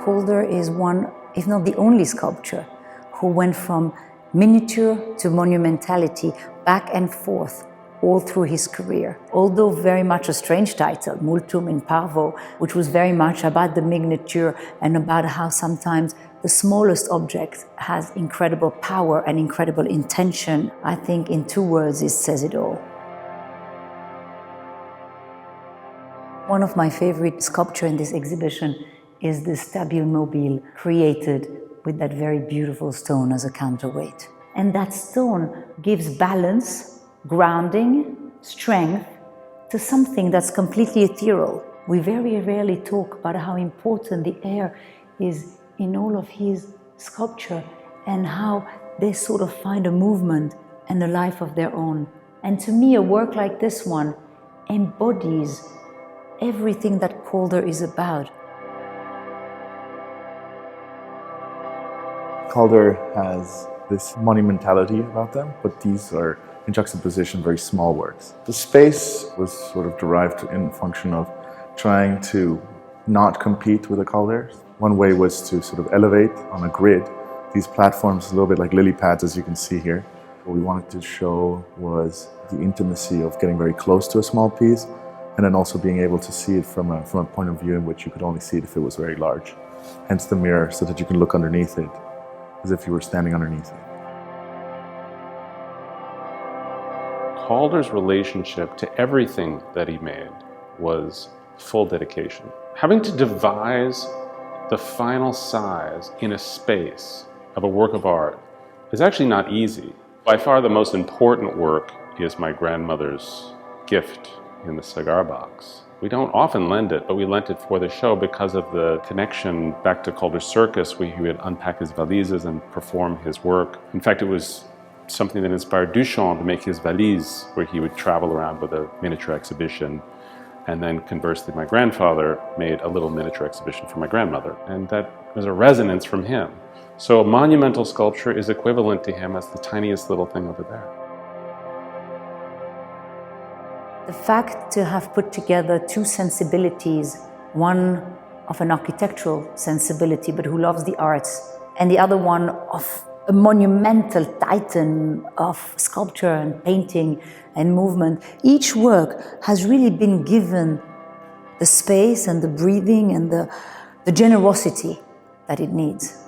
Calder is one, if not the only sculptor, who went from miniature to monumentality, back and forth, all through his career. Although very much a strange title, Multum in Parvo, which was very much about the miniature and about how sometimes the smallest object has incredible power and incredible intention. I think in 2 words it says it all. One of my favorite sculptures in this exhibition is the Stabile Mobile, created with that very beautiful stone as a counterweight. And that stone gives balance, grounding, strength to something that's completely ethereal. We very rarely talk about how important the air is in all of his sculpture and how they sort of find a movement and a life of their own. And to me, a work like this one embodies everything that Calder is about. Calder has this monumentality about them, but these are in juxtaposition very small works. The space was sort of derived in function of trying to not compete with the Calder. One way was to sort of elevate on a grid these platforms, a little bit like lily pads, as you can see here. What we wanted to show was the intimacy of getting very close to a small piece, and then also being able to see it from a point of view in which you could only see it if it was very large. Hence the mirror, so that you can look underneath it, as if you were standing underneath it. Calder's relationship to everything that he made was full dedication. Having to devise the final size in a space of a work of art is actually not easy. By far the most important work is my grandmother's gift in the cigar box. We don't often lend it, but we lent it for the show because of the connection back to Calder's circus, where he would unpack his valises and perform his work. In fact, it was something that inspired Duchamp to make his valise, where he would travel around with a miniature exhibition. And then conversely, my grandfather made a little miniature exhibition for my grandmother. And that was a resonance from him. So a monumental sculpture is equivalent to him as the tiniest little thing over there. The fact to have put together 2 sensibilities, one of an architectural sensibility but who loves the arts, and the other one of a monumental titan of sculpture and painting and movement, each work has really been given the space and the breathing and the generosity that it needs.